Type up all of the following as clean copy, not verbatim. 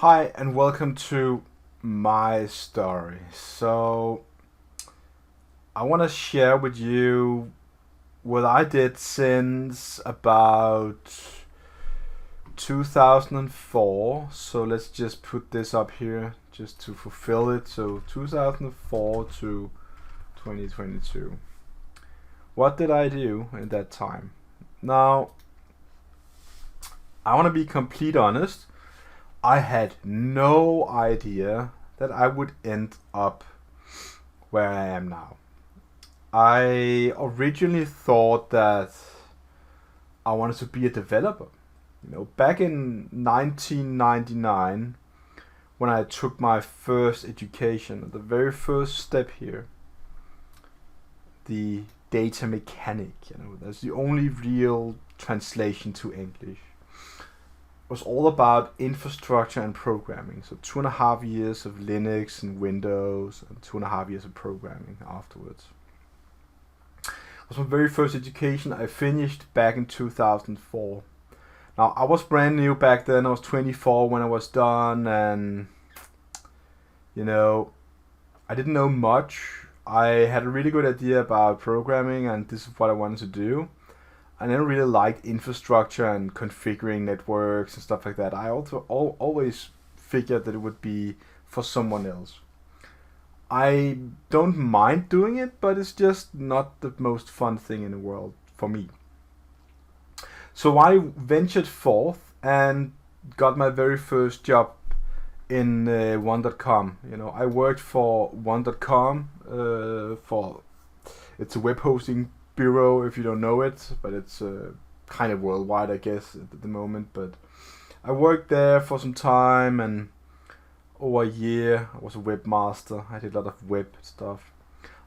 Hi, and welcome to my story. I want to share with you what I did since about 2004. So, let's just put this up here just to fulfill it. So, 2004 to 2022. What did I do in that time? Now, I want to be complete honest. I had no idea that I would end up where I am now. I originally thought that I wanted to be a developer. Back in 1999, when I took my first education, the very first step here, the data mechanic, that's the only real translation to English, was all about infrastructure and programming. So 2.5 years of Linux and Windows and 2.5 years of programming afterwards. It was my very first education. I finished back in 2004. Now I was brand new back then. I was 24 when I was done, and I didn't know much. I had a really good idea about programming, and this is what I wanted to do. I never really liked infrastructure and configuring networks and stuff like that. I also always figured that it would be for someone else. I don't mind doing it, but it's just not the most fun thing in the world for me. So I ventured forth and got my very first job in One.com. I worked for One.com for it's a web hosting bureau, if you don't know it, but it's kind of worldwide, I guess, at the moment. But I worked there for some time, and over a year I was a webmaster. I did a lot of web stuff.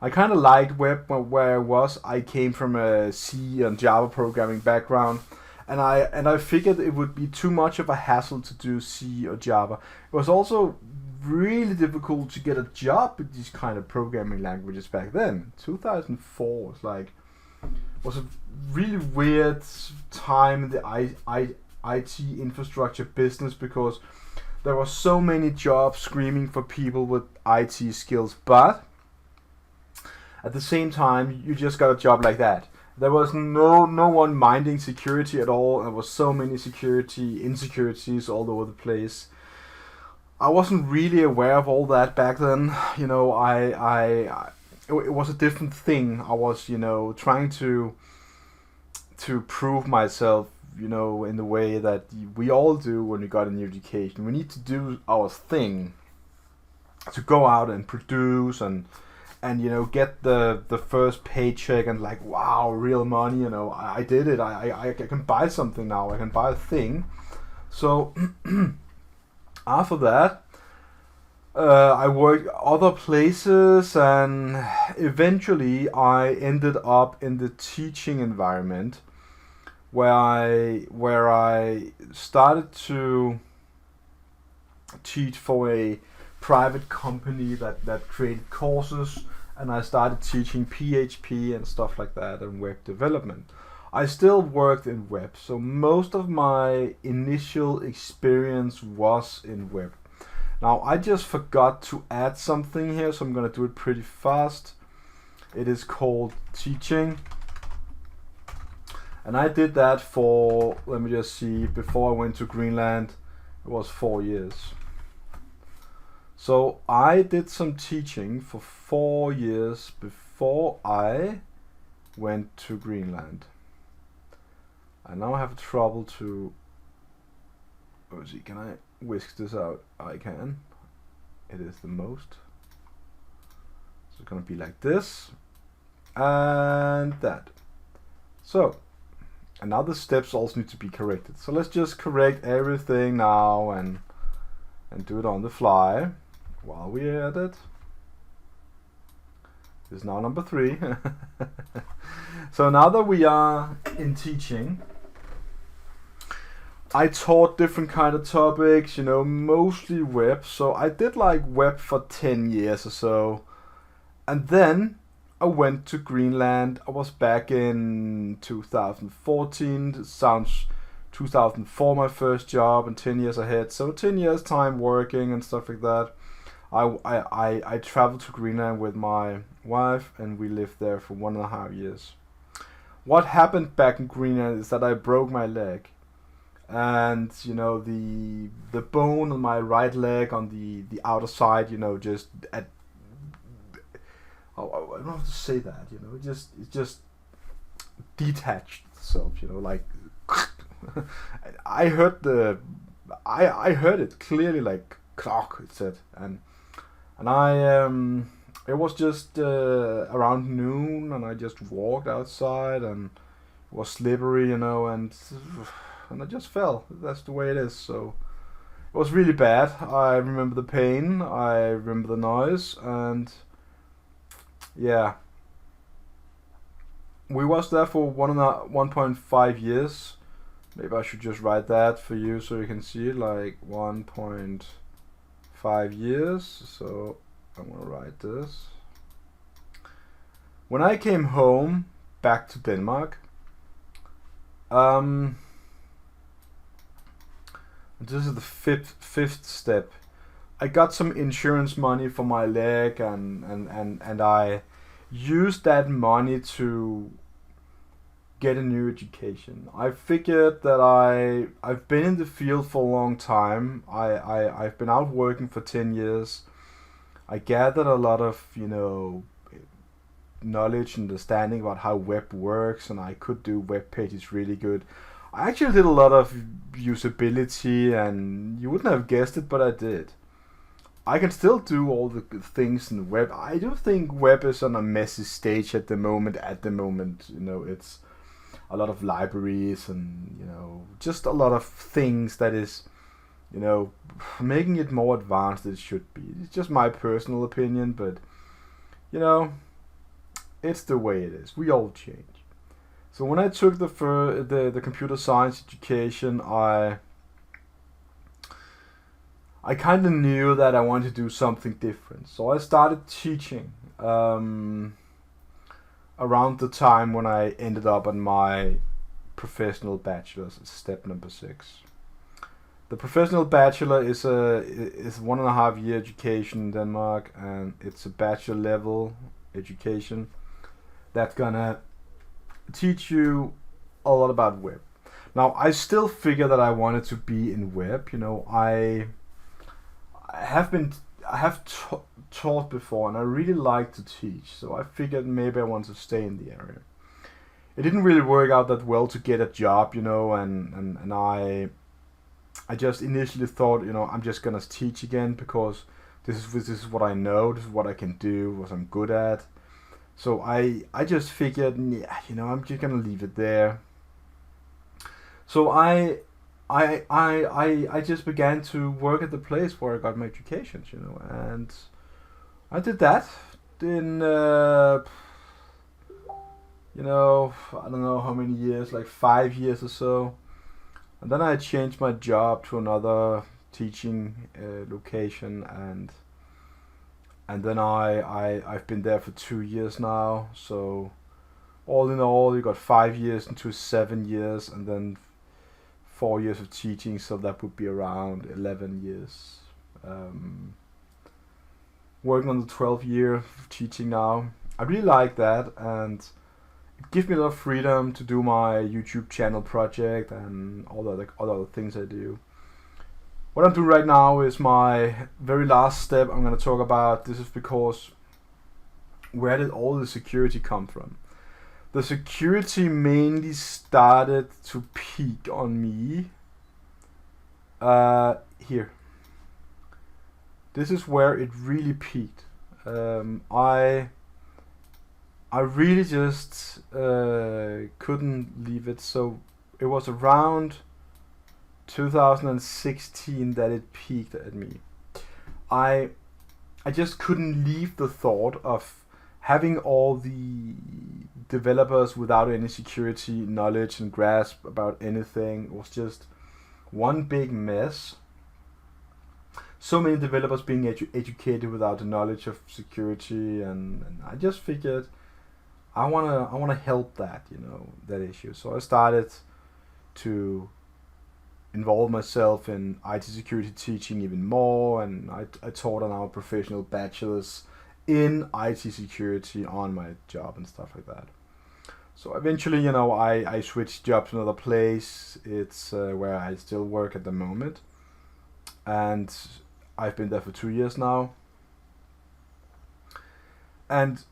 I kind of liked web where I was. I came from a C and Java programming background, and I figured it would be too much of a hassle to do C or Java. It was also really difficult to get a job with these kind of programming languages back then. 2004 was a really weird time in the IT infrastructure business, because there were so many jobs screaming for people with IT skills, but at the same time you just got a job like that. There was no one minding security at all. There was so many security insecurities all over the place. I wasn't really aware of all that back then. It was a different thing. I was, trying to prove myself, in the way that we all do when we got a new education. We need to do our thing to go out and produce and get the first paycheck and wow, real money. I did it. I can buy something now. I can buy a thing. So after that, I worked other places, and eventually I ended up in the teaching environment, where I started to teach for a private company that created courses, and I started teaching PHP and stuff like that and web development. I still worked in web, so most of my initial experience was in web. Now I just forgot to add something here, so I'm gonna do it pretty fast. It is called teaching, and I did that for, let me just see, before I went to Greenland, it was 4 years. So I did some teaching for 4 years before I went to Greenland. I now have trouble to, can I whisk this out? I can. It is the most. So it's gonna be like this and that. So, and now the steps also need to be corrected. So let's just correct everything now and do it on the fly while we're at it. This is now number 3. So now that we are in teaching, I taught different kind of topics, mostly web. So I did web for 10 years or so. And then I went to Greenland. I was back in 2014. It sounds 2004 my first job, and 10 years ahead. So 10 years time working and stuff like that. I traveled to Greenland with my wife, and we lived there for 1.5 years. What happened back in Greenland is that I broke my leg, and the bone on my right leg on the outer side, just at I don't know how to say that, it just detached itself, like I heard it clearly, like clock it said, and I it was just around noon, and I just walked outside, and it was slippery, and I just fell. That's the way it is. So it was really bad. I remember the pain, I remember the noise, and yeah, we was there for 1.5 years. Maybe I should just write that for you so you can see it, like 1.5 years. So I'm gonna write this. When I came home back to Denmark, this is the fifth step. I got some insurance money for my leg, and I used that money to get a new education. I figured that I've been in the field for a long time. I've been out working for 10 years. I gathered a lot of, knowledge and understanding about how web works, and I could do web pages really good. I actually did a lot of usability, and you wouldn't have guessed it, but I did. I can still do all the things in the web. I do think web is on a messy stage at the moment. It's a lot of libraries and, just a lot of things that is, making it more advanced than it should be. It's just my personal opinion, but, it's the way it is. We all change. So when I took the computer science education, I kind of knew that I wanted to do something different. So I started teaching around the time when I ended up on my professional bachelor's, step number 6. The professional bachelor is 1.5 year education in Denmark, and it's a bachelor level education that's gonna teach you a lot about web. Now, I still figure that I wanted to be in web. I have taught before, and I really like to teach. So I figured maybe I want to stay in the area. It didn't really work out that well to get a job, and I just initially thought, I'm just gonna teach again because this is what I know, this is what I can do, what I'm good at. So I just figured, I'm just gonna leave it there. So I just began to work at the place where I got my education, and I did that in I don't know how many years, like 5 years or so, and then I changed my job to another teaching location, and then I've been there for 2 years now. So all in all, you got 5 years into 7 years, and then 4 years of teaching. So that would be around 11 years. Working on the 12th year of teaching now. I really like that, and it gives me a lot of freedom to do my YouTube channel project and all the other things I do. What I'm doing right now is my very last step I'm going to talk about. This is because where did all the security come from? The security mainly started to peak on me here. This is where it really peaked. I really just couldn't leave it. So it was around 2016 that it peaked at me. I just couldn't leave the thought of having all the developers without any security knowledge and grasp about anything. It was just one big mess. So many developers being educated without the knowledge of security, and I just figured I wanna help that, that issue. So I started to involved myself in IT security teaching even more, and I taught on our professional bachelor's in IT security on my job and stuff like that. So eventually, I switched jobs to another place. It's where I still work at the moment, and I've been there for 2 years now. And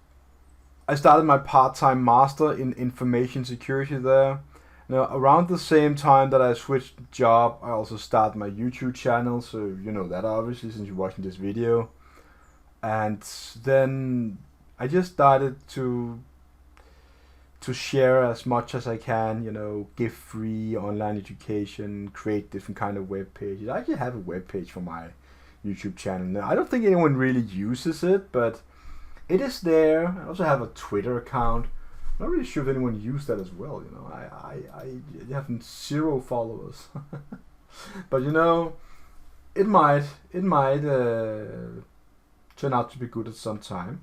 I started my part-time master in information security there. Now, around the same time that I switched job, I also started my YouTube channel, so you know that obviously since you're watching this video. And then I just started to share as much as I can, give free online education, create different kind of web pages. I actually have a web page for my YouTube channel. Now, I don't think anyone really uses it, but it is there. I also have a Twitter account. I'm not really sure if anyone used that as well. I have 0 followers, but it might turn out to be good at some time.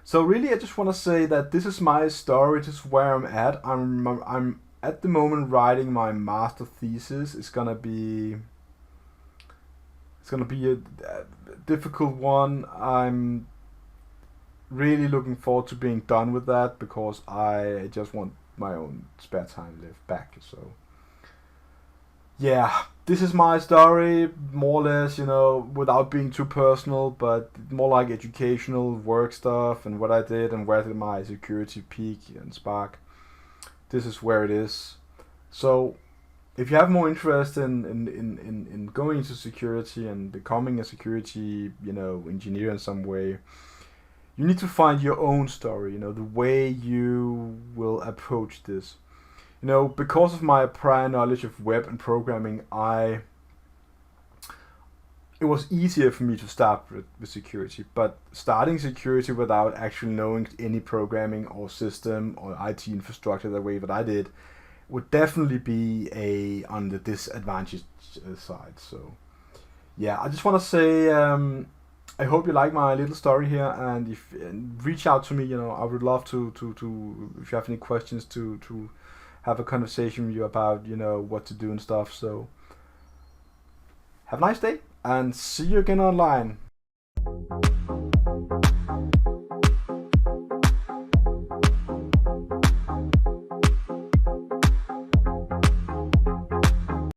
So really, I just want to say that this is my story. This is where I'm at. I'm at the moment writing my master thesis. It's gonna be a difficult one. I'm really looking forward to being done with that because I just want my own spare time lived back. So yeah, this is my story, more or less, without being too personal, but more like educational work stuff and what I did and where did my security peak and spark. This is where it is. So if you have more interest in going into security and becoming a security, engineer in some way, you need to find your own story, the way you will approach this. Because of my prior knowledge of web and programming, it was easier for me to start with security. But starting security without actually knowing any programming or system or IT infrastructure the way that I did would definitely be on the disadvantaged side. So yeah, I just want to say I hope you like my little story here, and if reach out to me. I would love to if you have any questions to have a conversation with you about what to do and stuff. So have a nice day and see you again online.